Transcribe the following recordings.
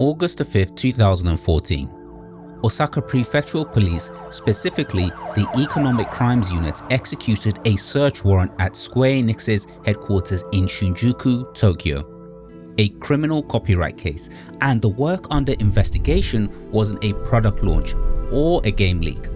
August 5, 2014, Osaka Prefectural Police, specifically the Economic Crimes Unit, executed a search warrant at Square Enix's headquarters in Shinjuku, Tokyo. A criminal copyright case, and the work under investigation wasn't a product launch or a game leak.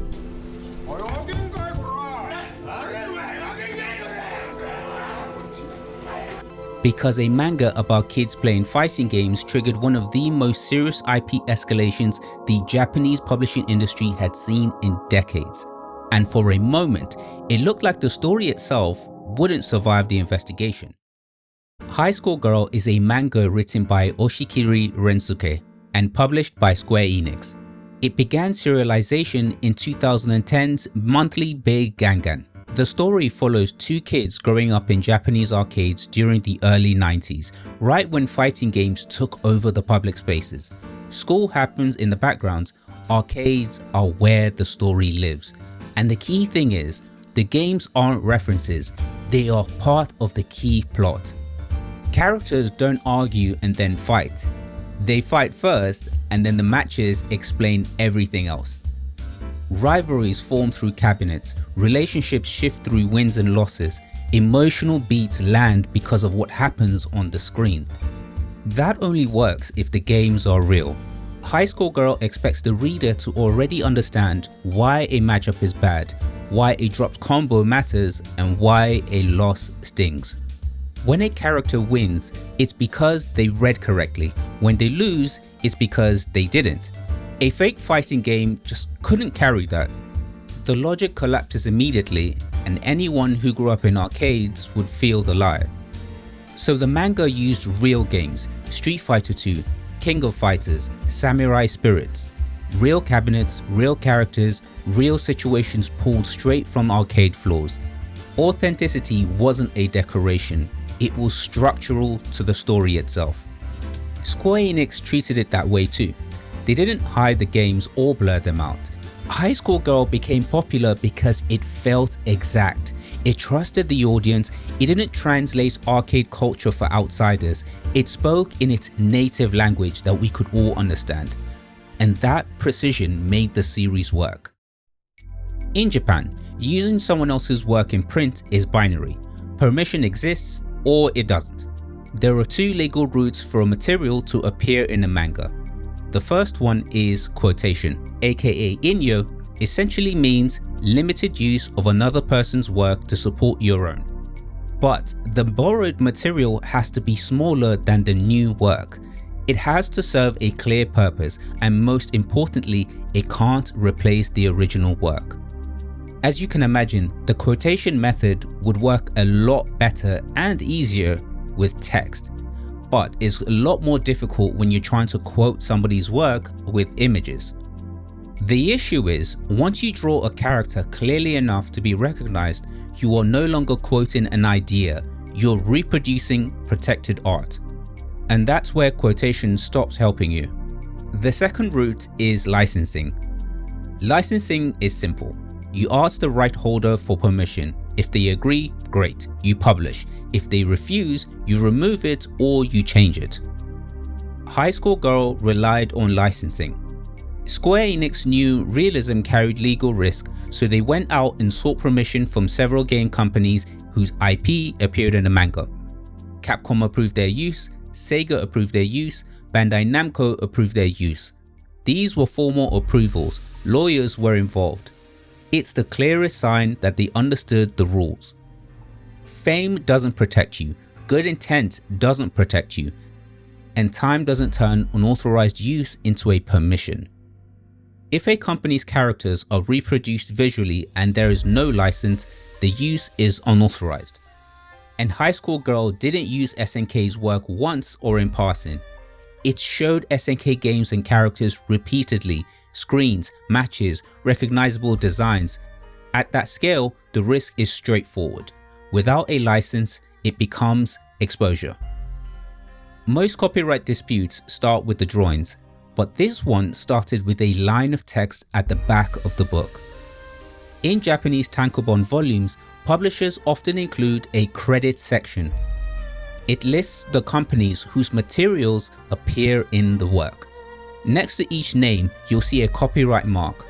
Because a manga about kids playing fighting games triggered one of the most serious IP escalations the Japanese publishing industry had seen in decades. And for a moment, it looked like the story itself wouldn't survive the investigation. High School Girl is a manga written by Oshikiri Rensuke and published by Square Enix. It began serialization in 2010's monthly Big Gangan. The story follows two kids growing up in Japanese arcades during the early 90s, right when fighting games took over the public spaces. School happens in the background, arcades are where the story lives. And the key thing is, the games aren't references, they are part of the key plot. Characters don't argue and then fight. They fight first and then the matches explain everything else. Rivalries form through cabinets, relationships shift through wins and losses, emotional beats land because of what happens on the screen. That only works if the games are real. High School Girl expects the reader to already understand why a matchup is bad, why a dropped combo matters, and why a loss stings. When a character wins, it's because they read correctly. When they lose, it's because they didn't. A fake fighting game just couldn't carry that. The logic collapses immediately, and anyone who grew up in arcades would feel the lie. So the manga used real games, Street Fighter 2, King of Fighters, Samurai Spirits. Real cabinets, real characters, real situations pulled straight from arcade floors. Authenticity wasn't a decoration, it was structural to the story itself. Square Enix treated it that way too. They didn't hide the games or blur them out. High School Girl became popular because it felt exact. It trusted the audience, it didn't translate arcade culture for outsiders, it spoke in its native language that we could all understand. And that precision made the series work. In Japan, using someone else's work in print is binary. Permission exists or it doesn't. There are two legal routes for a material to appear in a manga. The first one is quotation, aka inyo, essentially means limited use of another person's work to support your own. But the borrowed material has to be smaller than the new work. It has to serve a clear purpose, and most importantly, it can't replace the original work. As you can imagine, the quotation method would work a lot better and easier with text, but is a lot more difficult when you're trying to quote somebody's work with images. The issue is, once you draw a character clearly enough to be recognized, you are no longer quoting an idea, you're reproducing protected art. And that's where quotation stops helping you. The second route is licensing. Licensing is simple. You ask the right holder for permission. If they agree, great, you publish. If they refuse, you remove it or you change it. High School Girl relied on licensing. Square Enix knew realism carried legal risk, so they went out and sought permission from several game companies whose IP appeared in the manga. Capcom approved their use, Sega approved their use, Bandai Namco approved their use. These were formal approvals, lawyers were involved. It's the clearest sign that they understood the rules. Fame doesn't protect you, good intent doesn't protect you, and time doesn't turn unauthorized use into a permission. If a company's characters are reproduced visually and there is no license, the use is unauthorized. And High School Girl didn't use SNK's work once or in passing. It showed SNK games and characters repeatedly, screens, matches, recognizable designs. At that scale, the risk is straightforward. Without a license, it becomes exposure. Most copyright disputes start with the drawings, but this one started with a line of text at the back of the book. In Japanese tankobon volumes, publishers often include a credit section. It lists the companies whose materials appear in the work. Next to each name, you'll see a copyright mark.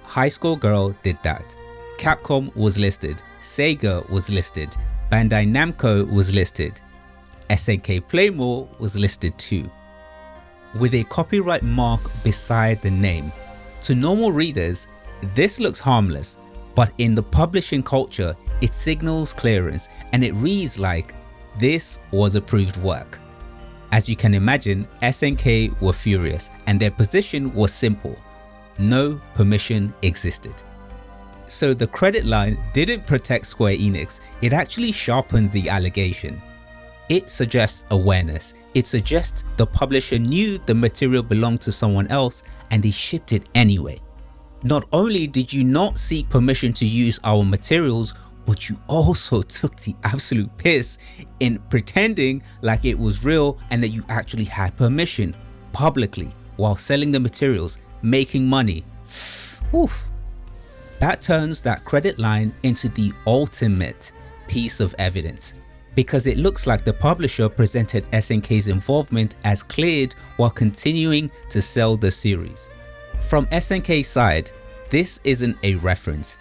High School Girl did that. Capcom was listed. Sega was listed. Bandai Namco was listed. SNK Playmore was listed too, with a copyright mark beside the name. To normal readers, this looks harmless, but in the publishing culture, it signals clearance and it reads like this was approved work. As you can imagine, SNK were furious and their position was simple: no permission existed. So the credit line didn't protect Square Enix, it actually sharpened the allegation. It suggests awareness. It suggests the publisher knew the material belonged to someone else and they shipped it anyway. Not only did you not seek permission to use our materials, but you also took the absolute piss in pretending like it was real and that you actually had permission publicly while selling the materials, making money. Oof. That turns that credit line into the ultimate piece of evidence, because it looks like the publisher presented SNK's involvement as cleared while continuing to sell the series. From SNK's side, this isn't a reference.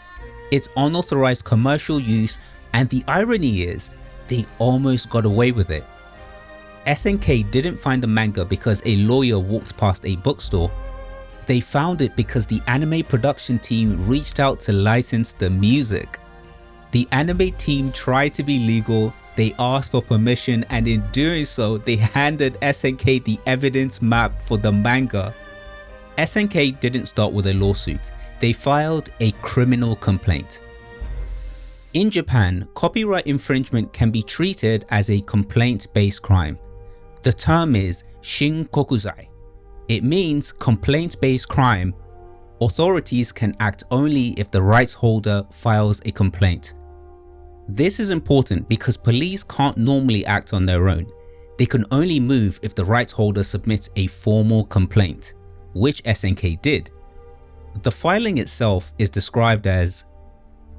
It's unauthorized commercial use, and the irony is, they almost got away with it. SNK didn't find the manga because a lawyer walked past a bookstore. They found it because the anime production team reached out to license the music. The anime team tried to be legal, they asked for permission, and in doing so, they handed SNK the evidence map for the manga. SNK didn't start with a lawsuit, they filed a criminal complaint. In Japan, copyright infringement can be treated as a complaint-based crime. The term is shinkokuzai. It means complaint-based crime. Authorities can act only if the rights holder files a complaint. This is important because police can't normally act on their own. They can only move if the rights holder submits a formal complaint, which SNK did. The filing itself is described as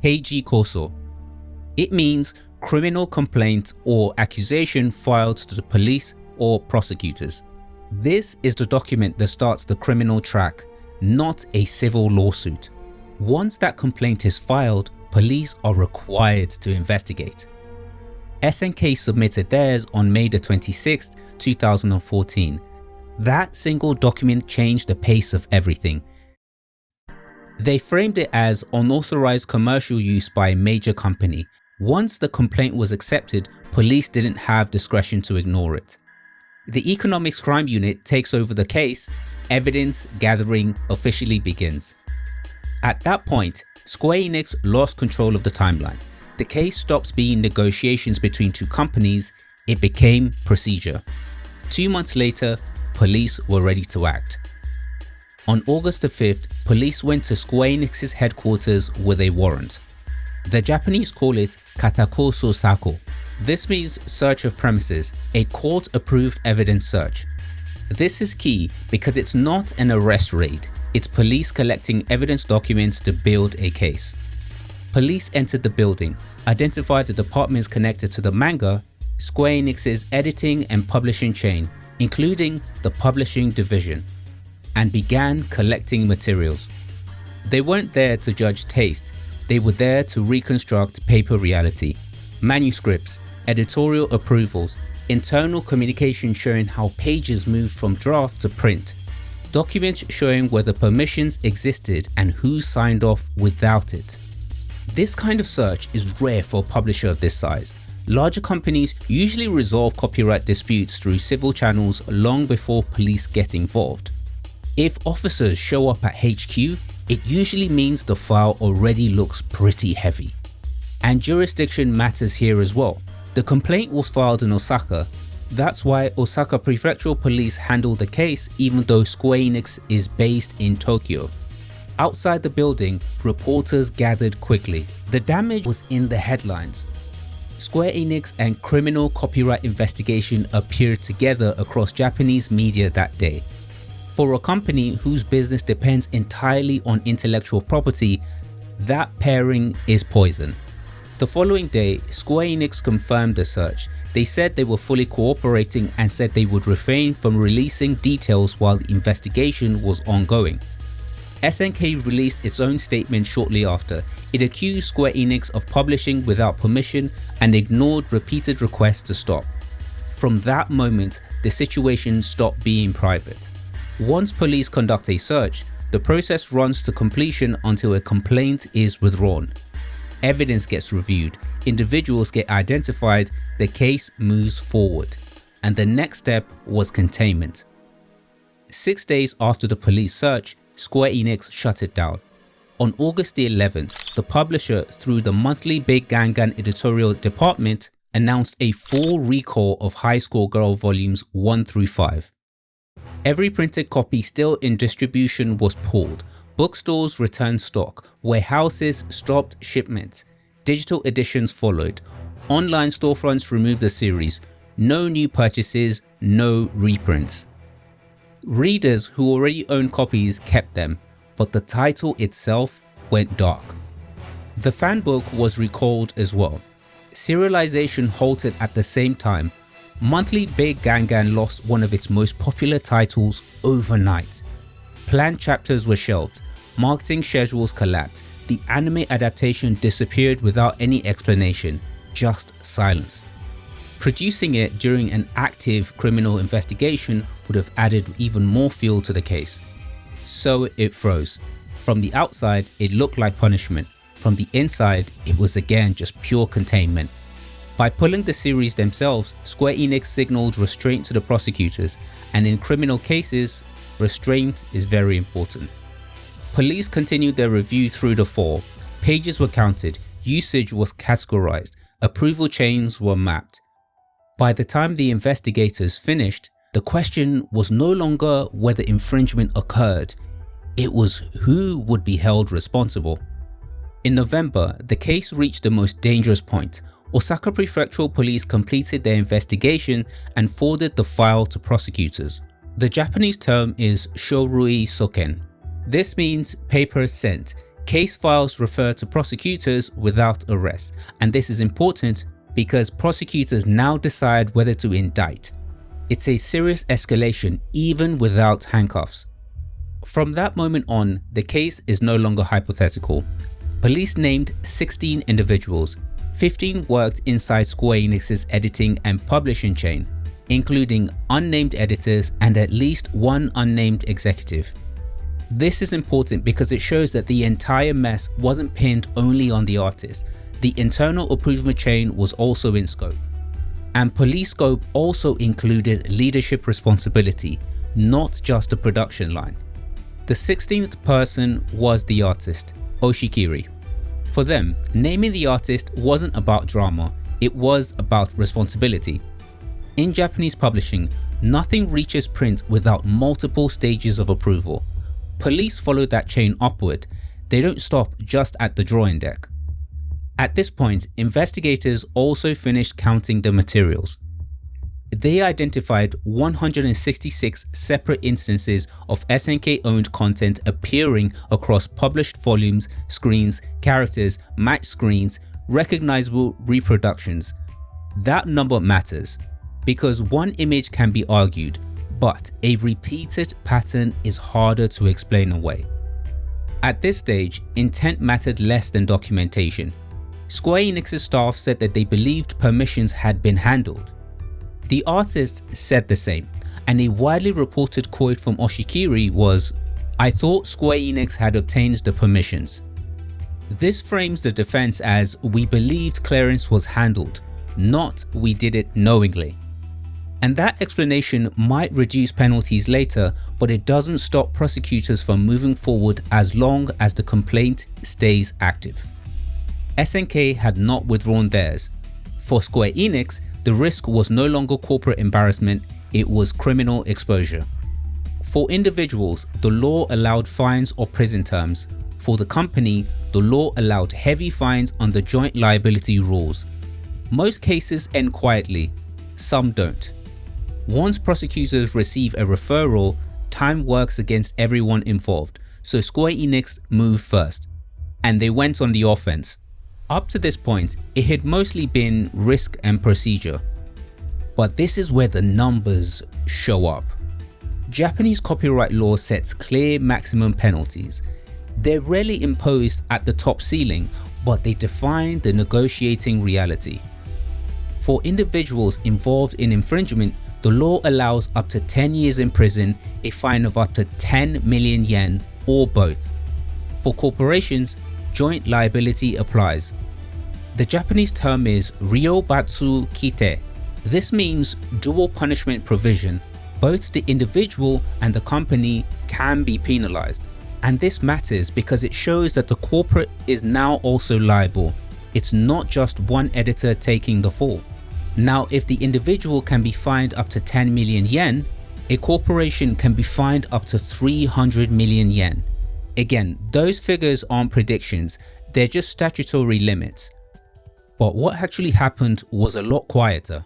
Keiji Koso. It means criminal complaint or accusation filed to the police or prosecutors. This is the document that starts the criminal track, not a civil lawsuit. Once that complaint is filed, police are required to investigate. SNK submitted theirs on May 26, 2014. That single document changed the pace of everything. They framed it as unauthorized commercial use by a major company. Once the complaint was accepted, police didn't have discretion to ignore it. The Economics Crime Unit takes over the case. Evidence gathering officially begins. At that point, Square Enix lost control of the timeline. The case stopped being negotiations between two companies, it became procedure. 2 months later, police were ready to act. On August 5th, police went to Square Enix's headquarters with a warrant. The Japanese call it katakoso sako. This means search of premises, a court-approved evidence search. This is key because it's not an arrest raid, it's police collecting evidence documents to build a case. Police entered the building, identified the departments connected to the manga, Square Enix's editing and publishing chain, including the publishing division, and began collecting materials. They weren't there to judge taste, they were there to reconstruct paper reality. Manuscripts, editorial approvals, internal communication showing how pages moved from draft to print, documents showing whether permissions existed and who signed off without it. This kind of search is rare for a publisher of this size. Larger companies usually resolve copyright disputes through civil channels long before police get involved. If officers show up at HQ, it usually means the file already looks pretty heavy. And jurisdiction matters here as well. The complaint was filed in Osaka. That's why Osaka Prefectural Police handled the case even though Square Enix is based in Tokyo. Outside the building, reporters gathered quickly. The damage was in the headlines. Square Enix and criminal copyright investigation appeared together across Japanese media that day. For a company whose business depends entirely on intellectual property, that pairing is poison. The following day, Square Enix confirmed the search. They said they were fully cooperating and said they would refrain from releasing details while the investigation was ongoing. SNK released its own statement shortly after. It accused Square Enix of publishing without permission and ignored repeated requests to stop. From that moment, the situation stopped being private. Once police conduct a search, the process runs to completion until a complaint is withdrawn. Evidence gets reviewed, individuals get identified, the case moves forward, and the next step was containment. 6 days after the police search, Square Enix shut it down. On August the 11th, the publisher, through the monthly Big Gangan editorial department, announced a full recall of High Score Girl volumes 1 through 5. Every printed copy still in distribution was pulled, bookstores returned stock, warehouses stopped shipments, digital editions followed, online storefronts removed the series, no new purchases, no reprints. Readers who already owned copies kept them, but the title itself went dark. The fanbook was recalled as well. Serialization halted at the same time. Monthly Big Gangan lost one of its most popular titles overnight. Planned chapters were shelved, marketing schedules collapsed, the anime adaptation disappeared without any explanation, just silence. Producing it during an active criminal investigation would have added even more fuel to the case. So it froze. From the outside, it looked like punishment. From the inside, it was again just pure containment. By pulling the series themselves, Square Enix signaled restraint to the prosecutors, and in criminal cases, restraint is very important. Police continued their review through the fall. Pages were counted, usage was categorized, approval chains were mapped. By the time the investigators finished, the question was no longer whether infringement occurred, it was who would be held responsible. In November, the case reached the most dangerous point. Osaka Prefectural Police completed their investigation and forwarded the file to prosecutors. The Japanese term is shorui soken. This means paper sent. Case files refer to prosecutors without arrest, and this is important because prosecutors now decide whether to indict. It's a serious escalation even without handcuffs. From that moment on, the case is no longer hypothetical. Police named 16 individuals. 15 worked inside Square Enix's editing and publishing chain, including unnamed editors and at least one unnamed executive. This is important because it shows that the entire mess wasn't pinned only on the artist. The internal approval chain was also in scope. And police scope also included leadership responsibility, not just the production line. The 16th person was the artist, Oshikiri. For them, naming the artist wasn't about drama, it was about responsibility. In Japanese publishing, nothing reaches print without multiple stages of approval. Police follow that chain upward, they don't stop just at the drawing deck. At this point, investigators also finished counting the materials. They identified 166 separate instances of SNK owned content appearing across published volumes, screens, characters, match screens, recognizable reproductions. That number matters because one image can be argued, but a repeated pattern is harder to explain away. At this stage, intent mattered less than documentation. Square Enix's staff said that they believed permissions had been handled. The artist said the same, and a widely reported quote from Oshikiri was, "I thought Square Enix had obtained the permissions." This frames the defense as we believed clearance was handled, not we did it knowingly. And that explanation might reduce penalties later, but it doesn't stop prosecutors from moving forward as long as the complaint stays active. SNK had not withdrawn theirs. For Square Enix, the risk was no longer corporate embarrassment, it was criminal exposure. For individuals, the law allowed fines or prison terms. For the company, the law allowed heavy fines under joint liability rules. Most cases end quietly, some don't. Once prosecutors receive a referral, time works against everyone involved, so Square Enix moved first, and they went on the offense. Up to this point, it had mostly been risk and procedure. But this is where the numbers show up. Japanese copyright law sets clear maximum penalties. They're rarely imposed at the top ceiling, but they define the negotiating reality. For individuals involved in infringement, the law allows up to 10 years in prison, a fine of up to 10 million yen, or both. For corporations, joint liability applies. The Japanese term is ryobatsu kite. This means dual punishment provision. Both the individual and the company can be penalized. And this matters because it shows that the corporate is now also liable. It's not just one editor taking the fall. Now, if the individual can be fined up to 10 million yen, a corporation can be fined up to 300 million yen. Again, those figures aren't predictions, they're just statutory limits. But what actually happened was a lot quieter.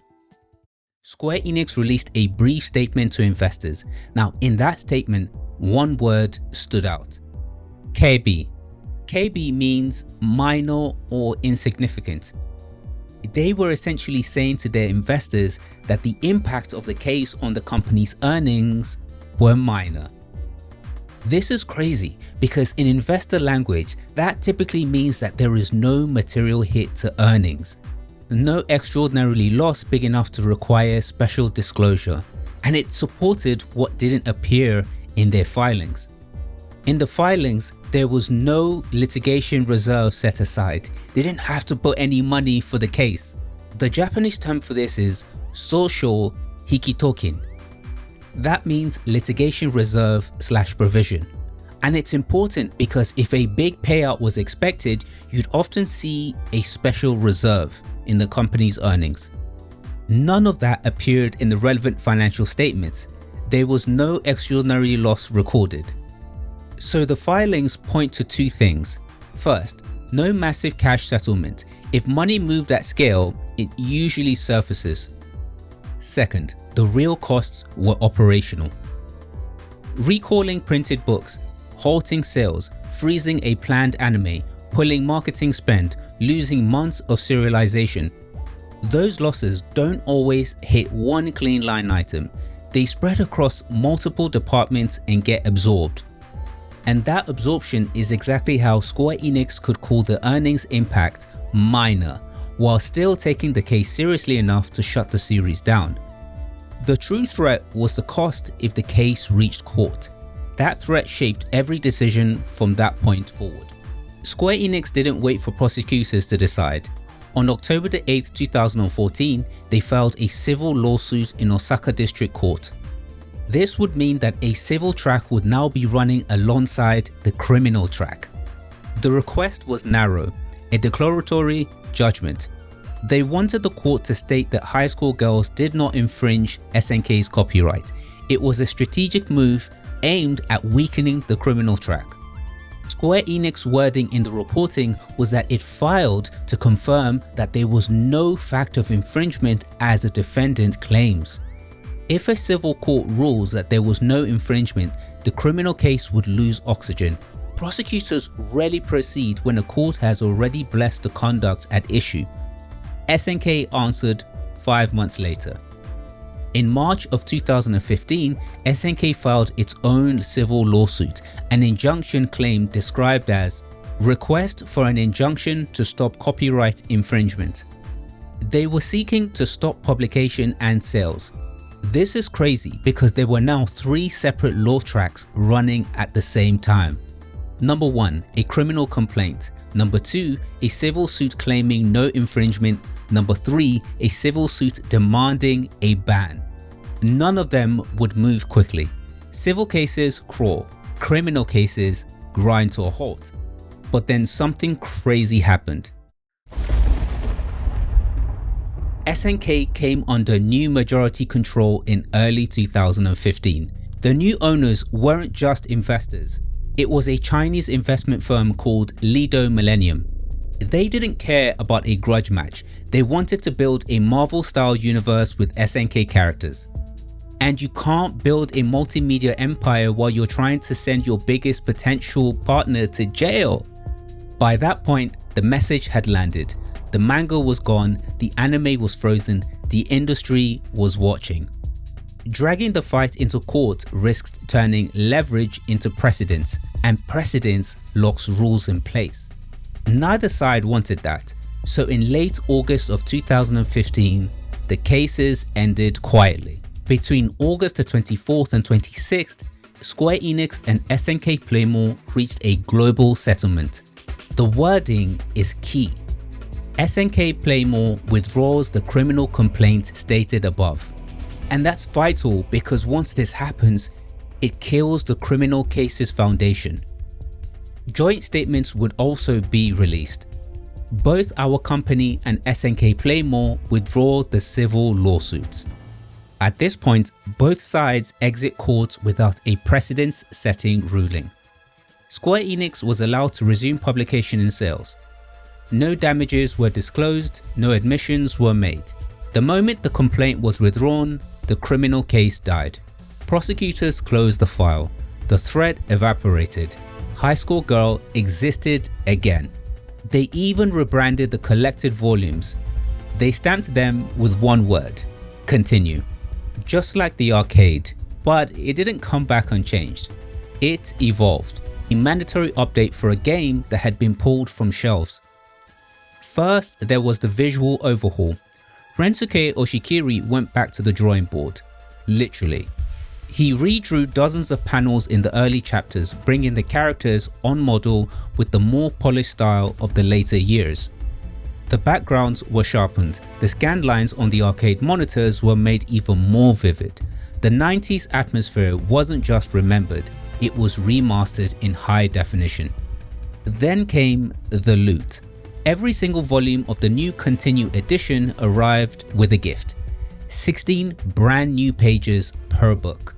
Square Enix released a brief statement to investors. Now, in that statement, one word stood out: KB. KB means minor or insignificant. They were essentially saying to their investors that the impact of the case on the company's earnings were minor. This is crazy because in investor language, that typically means that there is no material hit to earnings, no extraordinarily loss big enough to require special disclosure, and it supported what didn't appear in their filings. In the filings, there was no litigation reserve set aside. They didn't have to put any money for the case. The Japanese term for this is sousho hikitokin. That means litigation reserve / provision. And it's important because if a big payout was expected, you'd often see a special reserve in the company's earnings. None of that appeared in the relevant financial statements. There was no extraordinary loss recorded. So the filings point to two things. First, no massive cash settlement. If money moved at scale, it usually surfaces. Second, the real costs were operational. Recalling printed books, halting sales, freezing a planned anime, pulling marketing spend, losing months of serialization. Those losses don't always hit one clean line item. They spread across multiple departments and get absorbed. And that absorption is exactly how Square Enix could call the earnings impact minor, while still taking the case seriously enough to shut the series down. The true threat was the cost if the case reached court. That threat shaped every decision from that point forward. Square Enix didn't wait for prosecutors to decide. On October 8, 2014, they filed a civil lawsuit in Osaka District Court. This would mean that a civil track would now be running alongside the criminal track. The request was narrow, a declaratory judgment. They wanted the court to state that high school girls did not infringe SNK's copyright. It was a strategic move aimed at weakening the criminal track. Square Enix wording in the reporting was that it filed to confirm that there was no fact of infringement as the defendant claims. If a civil court rules that there was no infringement, the criminal case would lose oxygen. Prosecutors rarely proceed when a court has already blessed the conduct at issue. SNK answered 5 months later. In March of 2015, SNK filed its own civil lawsuit, an injunction claim described as request for an injunction to stop copyright infringement. They were seeking to stop publication and sales. This is crazy because there were now 3 separate law tracks running at the same time. Number 1, a criminal complaint. Number 2, a civil suit claiming no infringement. Number 3, a civil suit demanding a ban. None of them would move quickly. Civil cases crawl, criminal cases grind to a halt. But then something crazy happened. SNK came under new majority control in early 2015. The new owners weren't just investors. It was a Chinese investment firm called Lido Millennium. They didn't care about a grudge match. They wanted to build a Marvel-style universe with SNK characters. And you can't build a multimedia empire while you're trying to send your biggest potential partner to jail. By that point, The message had landed. The manga was gone, the anime was frozen, the industry was watching. Dragging the fight into court risked turning leverage into precedence, and precedence locks rules in place. Neither side wanted that, so in late August of 2015, the cases ended quietly. Between August the 24th and 26th, Square Enix and SNK Playmore reached a global settlement. The wording is key. SNK Playmore withdraws the criminal complaint stated above. And that's vital because once this happens, it kills the criminal case's foundation. Joint statements would also be released. Both our company and SNK Playmore withdraw the civil lawsuits. At this point, both sides exit court without a precedence-setting ruling. Square Enix was allowed to resume publication and sales. No damages were disclosed, no admissions were made. The moment the complaint was withdrawn, the criminal case died. Prosecutors closed the file. The threat evaporated. High School Girl existed again. They even rebranded the collected volumes. They stamped them with one word: continue. Just like the arcade, but it didn't come back unchanged. It evolved. A mandatory update for a game that had been pulled from shelves. First, there was the visual overhaul. Rensuke Oshikiri went back to the drawing board, literally. He redrew dozens of panels in the early chapters, bringing the characters on model with the more polished style of the later years. The backgrounds were sharpened, the scan lines on the arcade monitors were made even more vivid. The 90s atmosphere wasn't just remembered, it was remastered in high definition. Then came the loot. Every single volume of the new Continue edition arrived with a gift. 16 brand new pages per book.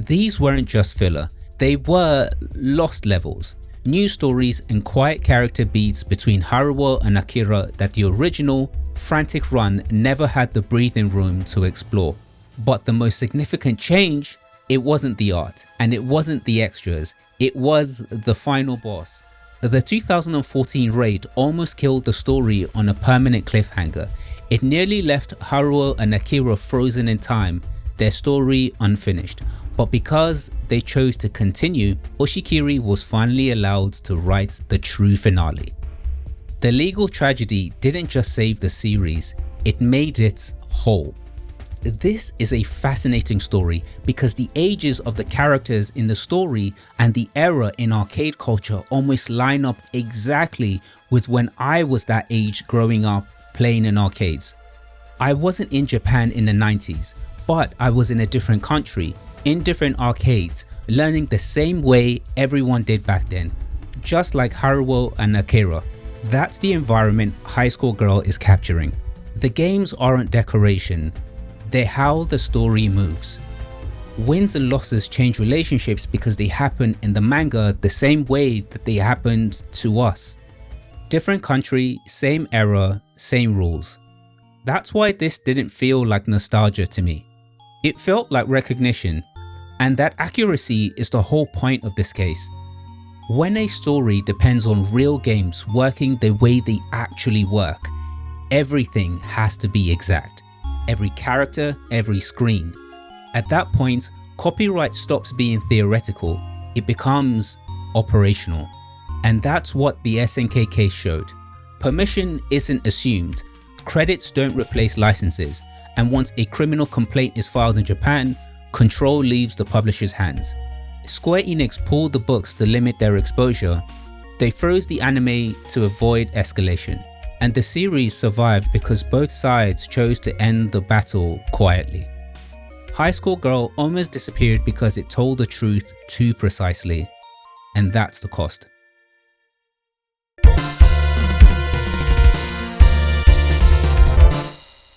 These weren't just filler, they were lost levels. New stories and quiet character beats between Haruo and Akira that the original, frantic run never had the breathing room to explore. But the most significant change, it wasn't the art and it wasn't the extras, it was the final boss. The 2014 raid almost killed the story on a permanent cliffhanger. It nearly left Haruo and Akira frozen in time, their story unfinished. But because they chose to continue, Oshikiri was finally allowed to write the true finale. The legal tragedy didn't just save the series, it made it whole. This is a fascinating story because the ages of the characters in the story and the era in arcade culture almost line up exactly with when I was that age growing up playing in arcades. I wasn't in Japan in the 90s, but I was in a different country, in different arcades, learning the same way everyone did back then, just like Haruo and Akira. That's the environment High School Girl is capturing. The games aren't decoration, they're how the story moves. Wins and losses change relationships because they happen in the manga the same way that they happened to us. Different country, same era, same rules. That's why this didn't feel like nostalgia to me. It felt like recognition, and that accuracy is the whole point of this case. When a story depends on real games working the way they actually work, everything has to be exact. Every character, every screen. At that point, copyright stops being theoretical, it becomes operational. And that's what the SNK case showed. Permission isn't assumed, credits don't replace licenses, and once a criminal complaint is filed in Japan, control leaves the publisher's hands. Square Enix pulled the books to limit their exposure. They froze the anime to avoid escalation. And the series survived because both sides chose to end the battle quietly. High School Girl almost disappeared because it told the truth too precisely, and that's the cost.